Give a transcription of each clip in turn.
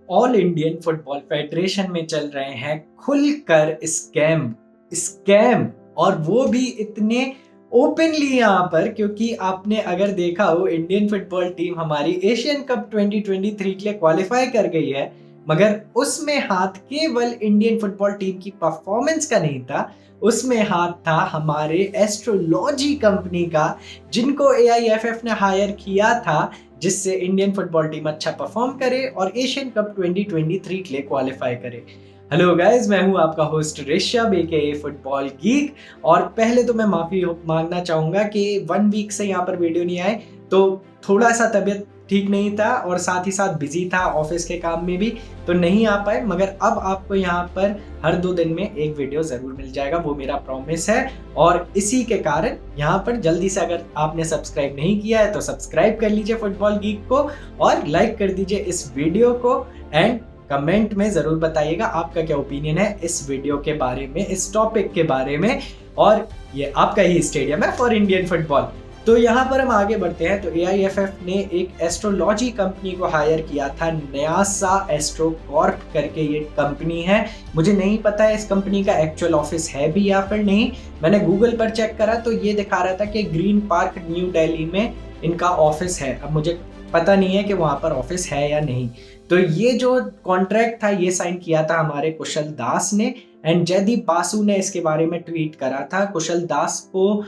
All Indian football federation में चल रहे हैं खुलकर स्कैम स्कैम और वो भी इतने ओपनली यहाँ पर, क्योंकि आपने अगर देखा हो इंडियन फुटबॉल टीम हमारी एशियन कप 2023 के लिए क्वालिफाई कर गई है, मगर उसमें हाथ केवल इंडियन फुटबॉल टीम की परफॉर्मेंस का नहीं था, उसमें हाथ था हमारे एस्ट्रोलॉजी कंपनी का, जिनको एआईएफएफ ने हायर किया था, जिससे इंडियन फुटबॉल टीम अच्छा परफॉर्म करे और एशियन कप 2023 के लिए क्वालिफाई करे। हेलो गाइस, मैं हूं आपका होस्ट ऋषभ एके फुटबॉल गीक। और पहले तो मैं माफी मांगना चाहूंगा कि 1 वीक से यहाँ पर वीडियो नहीं आए, तो थोड़ा सा तबीयत ठीक नहीं था और साथ ही साथ बिजी था ऑफिस के काम में भी, तो नहीं आ पाए। मगर अब आपको यहाँ पर हर 2 दिन में एक वीडियो जरूर मिल जाएगा, वो मेरा प्रॉमिस है। और इसी के कारण यहाँ पर जल्दी से, अगर आपने सब्सक्राइब नहीं किया है तो सब्सक्राइब कर लीजिए फुटबॉल गीक को और लाइक कर दीजिए इस वीडियो को। एंड कमेंट में जरूर बताइएगा आपका क्या ओपिनियन है इस वीडियो के बारे में, इस टॉपिक के बारे में। और ये आपका ही स्टेडियम है फॉर इंडियन फुटबॉल। तो यहाँ पर हम आगे बढ़ते हैं। तो एआईएफएफ ने एक एस्ट्रोलॉजी कंपनी को हायर किया था, न्यासा एस्ट्रो कॉर्प करके ये कंपनी है। मुझे नहीं पता है इस कंपनी का एक्चुअल ऑफिस है भी या फिर नहीं। मैंने गूगल पर चेक करा तो ये दिखा रहा था कि ग्रीन पार्क न्यू दिल्ली में इनका ऑफिस है। अब मुझे पता नहीं है कि वहाँ पर ऑफिस है या नहीं। तो ये जो कॉन्ट्रैक्ट था ये साइन किया था हमारे कुशल दास ने, एंड जयदीप बासु ने इसके बारे में ट्वीट करा था। कुशल दास को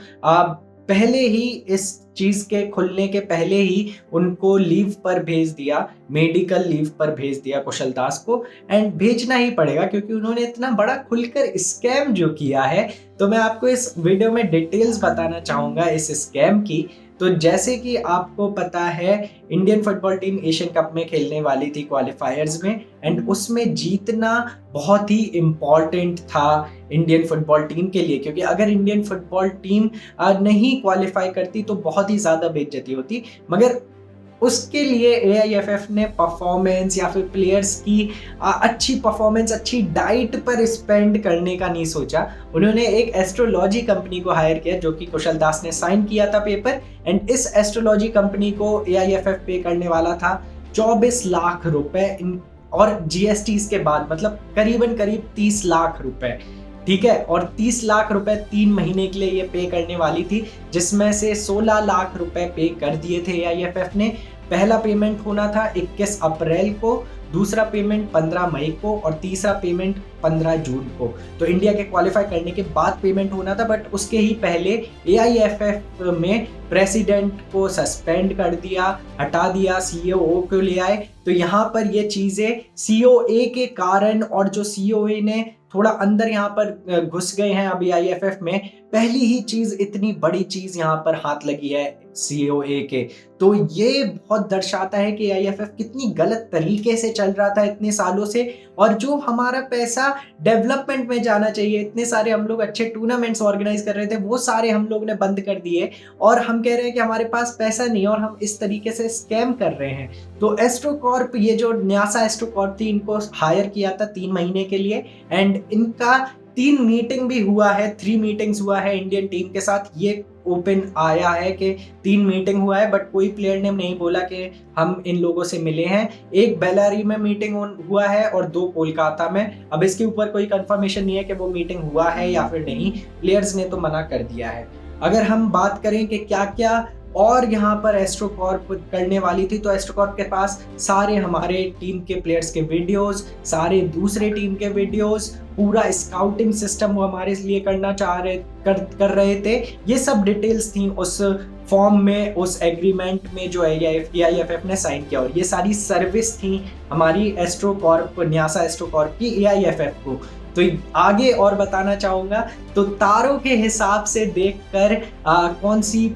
पहले ही इस चीज के खुलने के पहले ही उनको लीव पर भेज दिया, मेडिकल लीव पर भेज दिया कुशल दास को। एंड भेजना ही पड़ेगा क्योंकि उन्होंने इतना बड़ा खुलकर स्कैम जो किया है। तो मैं आपको इस वीडियो में डिटेल्स बताना चाहूंगा इस स्कैम की। तो जैसे कि आपको पता है Indian football team Asian cup में खेलने वाली थी क्वालिफायर्स में, एंड उसमें जीतना बहुत ही इम्पॉर्टेंट था इंडियन फुटबॉल टीम के लिए, क्योंकि अगर इंडियन फुटबॉल टीम नहीं क्वालिफाई करती तो बहुत ही ज़्यादा बेइज्जती होती। मगर उसके लिए एआईएफएफ ने परफॉर्मेंस या फिर प्लेयर्स की अच्छी परफॉर्मेंस, अच्छी डाइट पर स्पेंड करने का नहीं सोचा। उन्होंने एक एस्ट्रोलॉजी कंपनी को हायर किया जो कि कुशल दास ने साइन किया था पेपर। एंड इस एस्ट्रोलॉजी कंपनी को एआईएफएफ पे करने वाला था 24 लाख रुपए और जीएसटी के बाद, मतलब करीबन 30 लाख रुपए, ठीक है। और 30 लाख रुपए 3 महीने के लिए ये पे करने वाली थी, जिसमें से 16 लाख रुपए पे कर दिए थे एआईएफएफ ने। पहला पेमेंट होना था 21 अप्रैल को, दूसरा पेमेंट 15 मई को और तीसरा पेमेंट 15 जून को। तो इंडिया के क्वालिफाई करने के बाद पेमेंट होना था, बट उसके ही पहले एआईएफएफ में प्रेसिडेंट को सस्पेंड कर दिया, हटा दिया, सीओओ को ले आए। तो यहाँ पर ये चीजें सीओए के कारण, और जो सीओए ने थोड़ा अंदर यहाँ पर घुस गए हैं अभी आईएफएफ में, पहली ही चीज, इतनी बड़ी चीज यहाँ पर हाथ लगी है सीओए के। तो ये बहुत दर्शाता है कि आईएफएफ कितनी गलत तरीके से चल रहा था इतने सालों से, और जो हमारा पैसा डेवलपमेंट में जाना चाहिए, इतने सारे हम लोग अच्छे टूर्नामेंट्स ऑर्गेनाइज कर रहे थे, वो सारे हम लोग ने बंद कर दिए। और हम कह रहे हैं कि हमारे पास पैसा नहीं है और हम इस तरीके से स्कैम कर रहे हैं। तो एस्ट्रो कॉर्प, ये जो न्यासा एस्ट्रो कॉर्प थी, इनको हायर किया था 3 महीने के लिए। एंड इनका 3 मीटिंग भी हुआ है, 3 मीटिंग्स हुआ है इंडियन टीम के साथ। ये ओपन आया है कि 3 मीटिंग हुआ है, बट कोई प्लेयर ने नहीं बोला कि हम इन लोगों से मिले हैं। एक बेलारी में मीटिंग हुआ है और 2 कोलकाता में। अब इसके ऊपर कोई कंफर्मेशन नहीं है कि वो मीटिंग हुआ है या फिर नहीं, प्लेयर्स ने तो मना कर दिया है। अगर हम बात करें कि क्या क्या और यहाँ पर एस्ट्रो कॉर्प करने वाली थी, तो एस्ट्रो कॉर्प के पास सारे हमारे टीम के प्लेयर्स के वीडियोस, सारे दूसरे टीम के वीडियोस, पूरा स्काउटिंग सिस्टम वो हमारे लिए करना कर रहे थे। ये सब डिटेल्स थी उस फॉर्म में, उस एग्रीमेंट में जो एआईएफएफ ने साइन किया, और ये सारी सर्विस थी हमारी Astro Corp, Nyasa Astro Corp की एआईएफएफ को। तो आगे और बताना चाहूंगा, तो तारों के हिसाब से देखकर कौन सी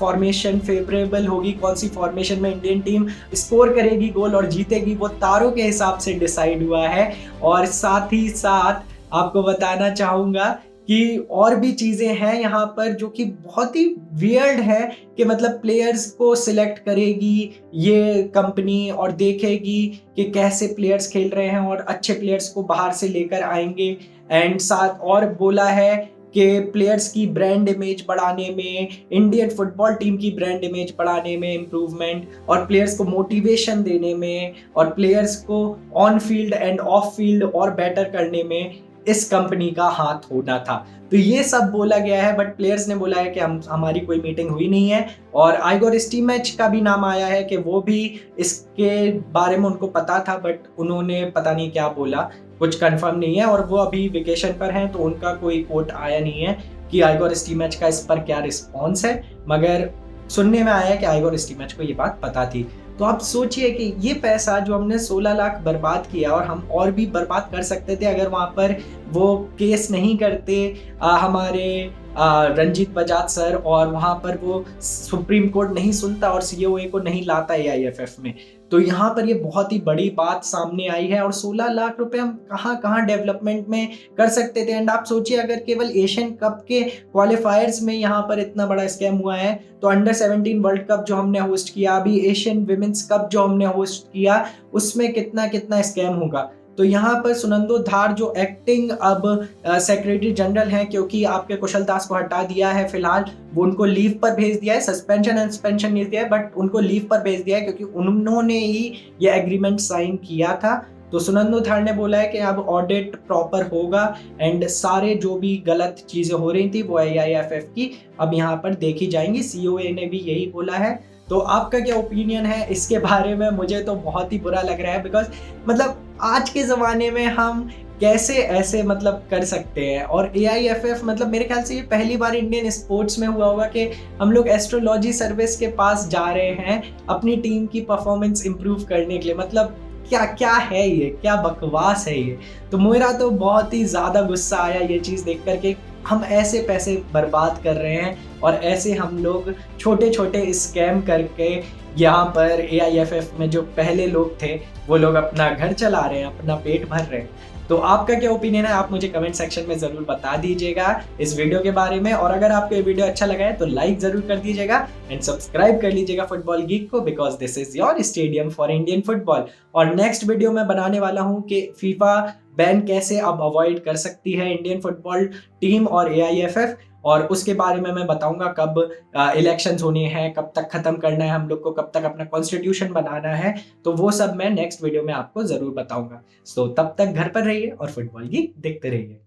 फॉर्मेशन फेवरेबल होगी, कौन सी फॉर्मेशन में इंडियन टीम स्कोर करेगी गोल और जीतेगी, वो तारों के हिसाब से डिसाइड हुआ है। और साथ ही साथ आपको बताना चाहूंगा कि और भी चीजें हैं यहाँ पर जो कि बहुत ही वियर्ड है, कि मतलब प्लेयर्स को सिलेक्ट करेगी ये कंपनी और देखेगी कि कैसे प्लेयर्स खेल रहे हैं और अच्छे प्लेयर्स को बाहर से लेकर आएंगे। एंड साथ और बोला है के प्लेयर्स की ब्रांड इमेज बढ़ाने में, इंडियन फुटबॉल टीम की ब्रांड इमेज बढ़ाने में इम्प्रूवमेंट, और प्लेयर्स को मोटिवेशन देने में, और प्लेयर्स को on field end of field और बेटर करने में इस कंपनी का हाथ होना था। तो ये सब बोला गया है, बट प्लेयर्स ने बोला है कि हमारी कोई मीटिंग हुई नहीं है। और आइगोर स्टीमैच का भी नाम आया है कि वो भी इसके बारे में उनको पता था, बट उन्होंने पता नहीं क्या बोला, कुछ कंफर्म नहीं है। और वो अभी वेकेशन पर हैं, तो उनका कोई कोट आया नहीं है कि आइगोर स्टीमैच का इस पर क्या रिस्पॉन्स है, मगर सुनने में आया है कि आइगोर स्टीमैच को ये बात पता थी। तो आप सोचिए कि ये पैसा जो हमने 16 लाख बर्बाद किया, और हम और भी बर्बाद कर सकते थे अगर वहाँ पर वो केस नहीं करते हमारे रंजीत बजाज सर, और वहाँ पर वो सुप्रीम कोर्ट नहीं सुनता और सीओए को नहीं लाता एआईएफएफ में। तो यहाँ पर ये बहुत ही बड़ी बात सामने आई है, और 16 लाख रुपए हम कहाँ कहाँ डेवलपमेंट में कर सकते थे। एंड आप सोचिए, अगर केवल एशियन कप के क्वालिफायर्स में यहाँ पर इतना बड़ा स्कैम हुआ है, तो अंडर 17 वर्ल्ड कप जो हमने होस्ट किया, अभी एशियन विमेंस कप जो हमने होस्ट किया, उसमें कितना कितना स्कैम होगा। तो यहाँ पर सुनंदो धार जो एक्टिंग अब सेक्रेटरी जनरल हैं, क्योंकि आपके कुशल दास को हटा दिया है फिलहाल, वो उनको लीव पर भेज दिया है, सस्पेंशन नहीं दिया है, बट उनको लीव पर भेज दिया है क्योंकि उन्होंने ही ये एग्रीमेंट साइन किया था। तो सुनंदो धार ने बोला है कि अब ऑडिट प्रॉपर होगा, एंड सारे जो भी गलत चीजें हो रही थी वो एआईएफएफ की अब यहाँ पर देखी जाएंगी। सीओए ने भी यही बोला है। तो आपका क्या ओपिनियन है इसके बारे में? मुझे तो बहुत ही बुरा लग रहा है, बिकॉज मतलब आज के ज़माने में हम कैसे ऐसे मतलब कर सकते हैं। और एआईएफएफ मतलब मेरे ख्याल से ये पहली बार इंडियन स्पोर्ट्स में हुआ होगा कि हम लोग एस्ट्रोलॉजी सर्विस के पास जा रहे हैं अपनी टीम की परफॉर्मेंस इंप्रूव करने के लिए। मतलब क्या क्या है ये, क्या बकवास है ये। तो मेरा तो बहुत ही ज़्यादा गुस्सा आया ये चीज़ देख कर के, हम ऐसे पैसे बर्बाद कर रहे हैं और ऐसे हम लोग छोटे छोटे स्कैम करके यहाँ पर एआईएफएफ में जो पहले लोग थे वो लोग अपना घर चला रहे हैं, अपना पेट भर रहे हैं। तो आपका क्या ओपिनियन है, आप मुझे कमेंट सेक्शन में ज़रूर बता दीजिएगा इस वीडियो के बारे में। और अगर आपको ये वीडियो अच्छा लगा है तो लाइक ज़रूर कर दीजिएगा एंड सब्सक्राइब कर लीजिएगा फुटबॉल गीक को, because this is your stadium for Indian football. और नेक्स्ट वीडियो में बनाने वाला हूँ कि फीफा बैन कैसे अब अवॉइड कर सकती है इंडियन फुटबॉल टीम और एआईएफएफ, और उसके बारे में मैं बताऊंगा कब इलेक्शंस होने हैं, कब तक खत्म करना है हम लोग को, कब तक अपना कॉन्स्टिट्यूशन बनाना है। तो वो सब मैं नेक्स्ट वीडियो में आपको जरूर बताऊंगा। सो तब तक घर पर रहिए और फुटबॉल की देखते रहिए।